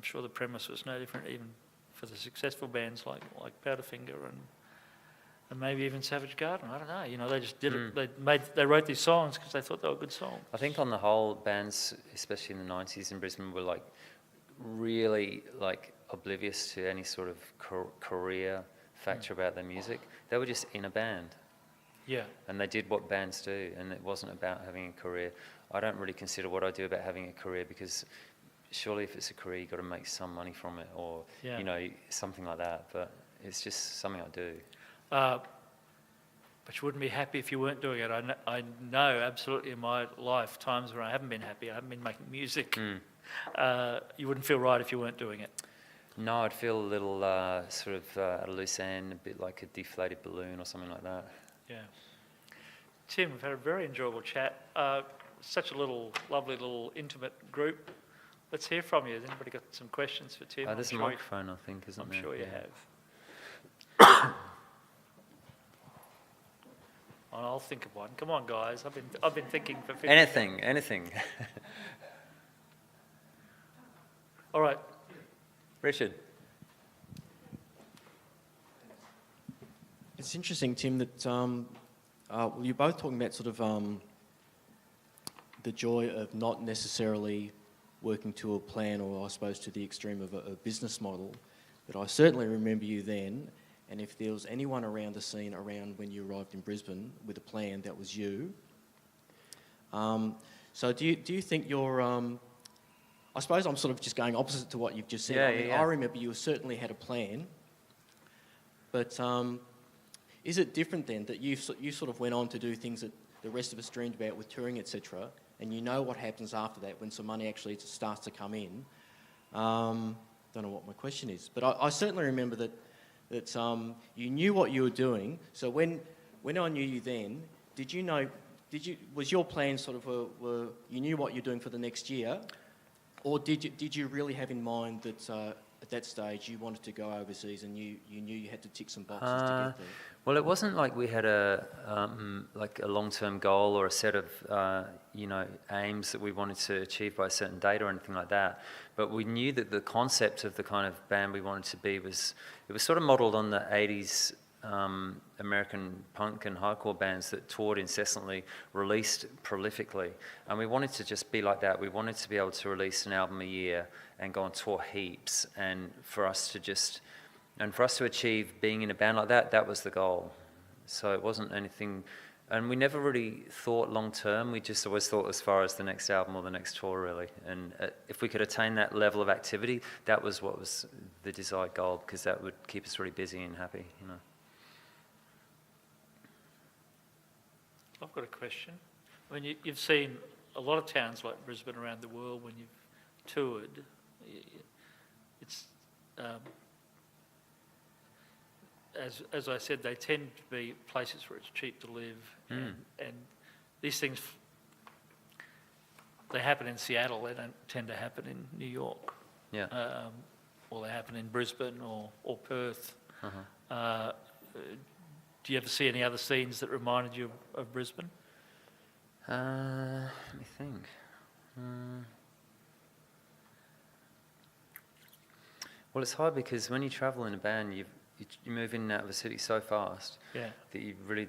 sure the premise was no different, even for the successful bands like Powderfinger and maybe even Savage Garden. I don't know. They just did it. They wrote these songs because they thought they were good songs. I think on the whole, bands, especially in the 90s in Brisbane, were really oblivious to any sort of career factor about their music. They were just in a band. Yeah. And they did what bands do, and it wasn't about having a career. I don't really consider what I do about having a career, because surely if it's a career, you've got to make some money from it, or something like that. But it's just something I do. But you wouldn't be happy if you weren't doing it. I know absolutely in my life times where I haven't been happy. I haven't been making music. You wouldn't feel right if you weren't doing it. No, I'd feel a little sort of at a loose end, a bit like a deflated balloon or something like that. Yeah. Tim, we've had a very enjoyable chat. Such a lovely little intimate group. Let's hear from you. Has anybody got some questions for Tim? There's a microphone, I think, isn't there? I'm sure you Yeah. have. I'll think of one. Come on, guys. I've been thinking for 50 Anything. All right. Richard. It's interesting, Tim, that you're both talking about sort of the joy of not necessarily working to a plan, or I suppose to the extreme of a business model. But I certainly remember you then, and if there was anyone around the scene around when you arrived in Brisbane with a plan, that was you. So do you think you're... I suppose I'm sort of just going opposite to what you've just said. I remember you certainly had a plan, but is it different then that you sort of went on to do things that the rest of us dreamed about with touring, etc., and you know what happens after that when some money actually starts to come in? Don't know what my question is, but I certainly remember that you knew what you were doing. So when I knew you then, was your plan sort of you knew what you're doing for the next year? Or did you really have in mind that at that stage you wanted to go overseas and you knew you had to tick some boxes to get there? Well, it wasn't like we had a long-term goal or a set of aims that we wanted to achieve by a certain date or anything like that. But we knew that the concept of the kind of band we wanted to be was sort of modelled on the 80s American punk and hardcore bands that toured incessantly, released prolifically. And we wanted to just be like that. We wanted to be able to release an album a year and go on tour heaps. And for us to achieve being in a band like that, that was the goal. So it wasn't anything, and we never really thought long term. We just always thought as far as the next album or the next tour, really. And if we could attain that level of activity, that was what was the desired goal, because that would keep us really busy and happy, you know. I've got a question. I mean, you've seen a lot of towns like Brisbane around the world when you've toured. It's as I said, they tend to be places where it's cheap to live, and these things, they happen in Seattle. They don't tend to happen in New York, or they happen in Brisbane or Perth. Do you ever see any other scenes that reminded you of Brisbane? Let me think. Well, it's hard because when you travel in a band, you move in and out of a city so fast that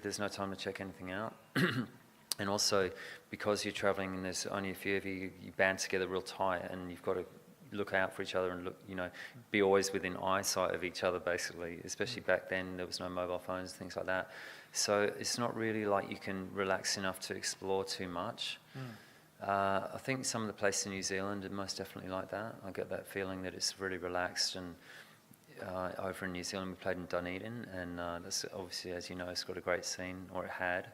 there's no time to check anything out. And also, because you're travelling and there's only a few of you, you band together real tight, and you've got to look out for each other and be always within eyesight of each other, basically. Especially back then, there was no mobile phones, things like that. So it's not really like you can relax enough to explore too much. I think some of the places in New Zealand are most definitely like that. I get that feeling that it's really relaxed. And over in New Zealand, we played in Dunedin, and that's obviously, as you know, it's got a great scene, or it had.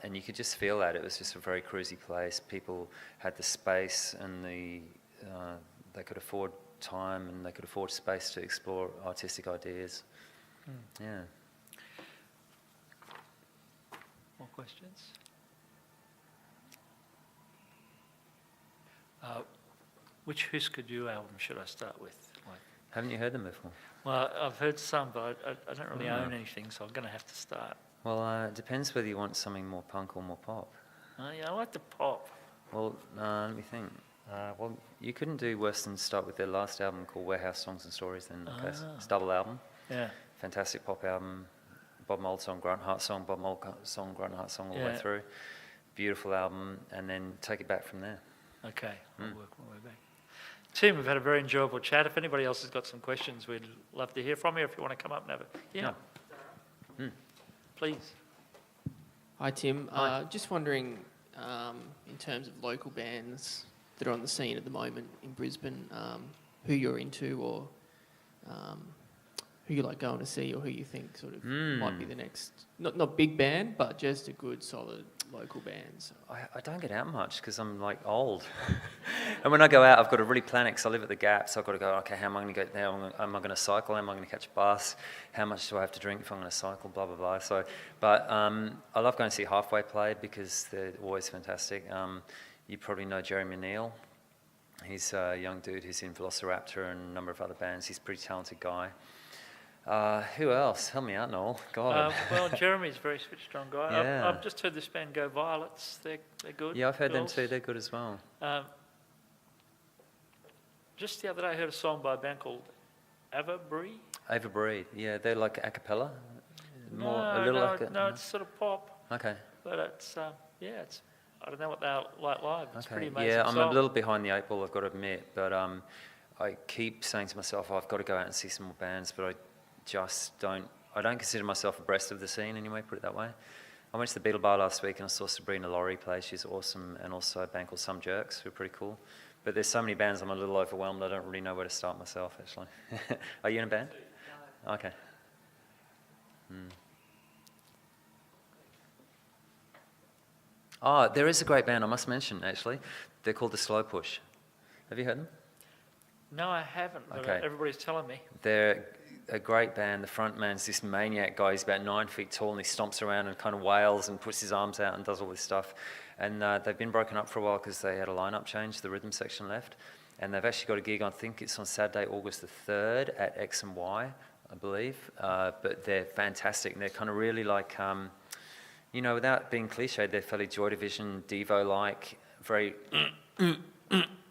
And you could just feel that. It was just a very cruisy place. People had the space and they could afford time, and they could afford space to explore artistic ideas. Yeah. More questions? Which Husker Du album should I start with? Haven't you heard them before? Well, I've heard some, but I don't really own anything, so I'm going to have to start. Well, it depends whether you want something more punk or more pop. Yeah, I like the pop. Well, let me think. Well, you couldn't do worse than start with their last album called Warehouse Songs and Stories then, I guess. It's a double album. Yeah. Fantastic pop album. Bob Mould song, Grunt Heart song, Bob Mould song, Grunt Heart song all the way through. Beautiful album, and then take it back from there. Okay, I'll work my way back. Tim, we've had a very enjoyable chat. If anybody else has got some questions, we'd love to hear from you. If you want to come up and have a... Please. Hi, Tim. Hi. Just wondering, in terms of local bands that are on the scene at the moment in Brisbane, who you're into, or who you like going to see, or who you think sort of might be the next, not big band, but just a good, solid local bands? I don't get out much because I'm like old. And when I go out, I've got to really plan it because I live at the Gap, so I've got to go, okay, how am I going to get there? Am I going to cycle? Am I going to catch a bus? How much do I have to drink if I'm going to cycle? Blah, blah, blah. So, but I love going to see Halfway play because they're always fantastic. You probably know Jeremy Neal. He's a young dude who's in Velociraptor and a number of other bands. He's a pretty talented guy. Who else? Help me out, Noel. God. Well, Jeremy's a very switched on guy. Yeah. I've just heard this band Go Violets. They're good. Yeah, I've heard girls. them too. They're good as well. Just the other day I heard a song by a band called Ava Bree. Ava Breed. Yeah, they're like a cappella. No, it's sort of pop. Okay. But it's I don't know what they're like live. It's pretty amazing. Yeah, I'm song. a little behind the eight ball, I've got to admit. But I keep saying to myself, I've got to go out and see some more bands, but I just don't. I don't consider myself abreast of the scene anyway, put it that way. I went to the Beetle Bar last week and I saw Sabrina Laurie play. She's awesome. And also a band called Some Jerks, who are pretty cool. But there's so many bands, I'm a little overwhelmed. I don't really know where to start myself, actually. Are you in a band? No. Okay. Oh, there is a great band I must mention, actually. They're called The Slow Push. Have you heard them? No, I haven't. But Okay. Everybody's telling me. They're a great band. The frontman's this maniac guy. He's about 9 feet tall and he stomps around and kind of wails and puts his arms out and does all this stuff. And they've been broken up for a while because they had a lineup change. The rhythm section left. And they've actually got a gig, I think it's on Saturday, August the 3rd at X and Y, I believe. But they're fantastic. And they're kind of really like, you know, without being cliched, they're fairly Joy Division, Devo-like, very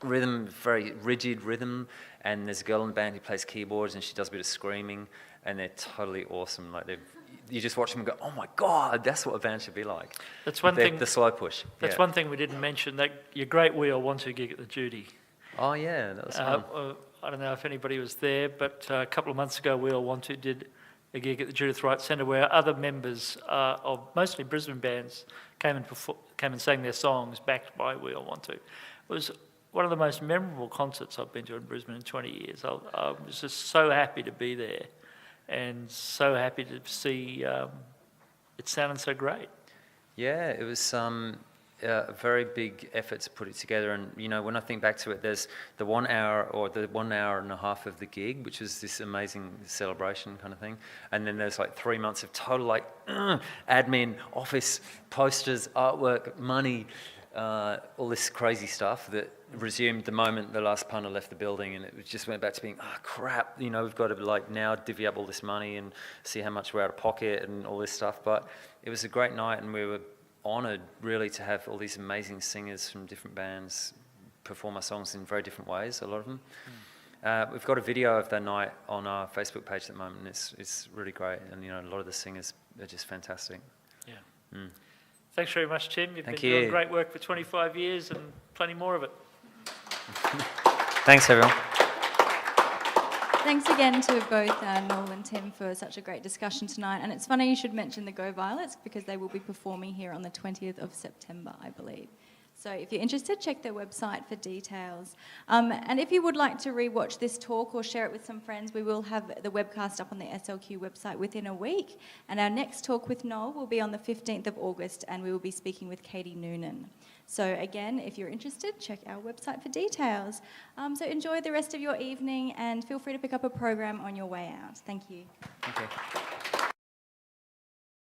rhythm, very rigid rhythm. And there's a girl in the band who plays keyboards and she does a bit of screaming. And they're totally awesome. Like you just watch them and go, oh my God, that's what a band should be like. That's one thing. The Slow Push. That's one thing we didn't mention. That your great We All Want To gig at the Judy. Oh yeah, that was fun. I don't know if anybody was there, but a couple of months ago, We All Want To did a gig at the Judith Wright Centre where other members of mostly Brisbane bands came and sang their songs backed by We All Want To. It was one of the most memorable concerts I've been to in Brisbane in 20 years. I was just so happy to be there and so happy to see it sounded so great. Yeah, it was a very big effort to put it together. And, you know, when I think back to it, there's the 1 hour or the 1 hour and a half of the gig, which was this amazing celebration kind of thing. And then there's like 3 months of total like admin, office, posters, artwork, money, all this crazy stuff that resumed the moment the last punter left the building, and it just went back to being, oh crap, you know, we've got to like now divvy up all this money and see how much we're out of pocket and all this stuff. But it was a great night, and we were honoured really to have all these amazing singers from different bands perform our songs in very different ways, a lot of them. We've got a video of that night on our Facebook page at the moment, and it's really great, and you know, a lot of the singers are just fantastic. Yeah. Thanks very much, Tim. You've been you. doing great work for 25 years and plenty more of it. Thanks, everyone. Thanks again to both Noel and Tim for such a great discussion tonight. And it's funny you should mention the Go Violets because they will be performing here on the 20th of September, I believe. So if you're interested, check their website for details. And if you would like to rewatch this talk or share it with some friends, we will have the webcast up on the SLQ website within a week. And our next talk with Noel will be on the 15th of August, and we will be speaking with Katie Noonan. So again, if you're interested, check our website for details. So enjoy the rest of your evening and feel free to pick up a program on your way out. Thank you. Okay.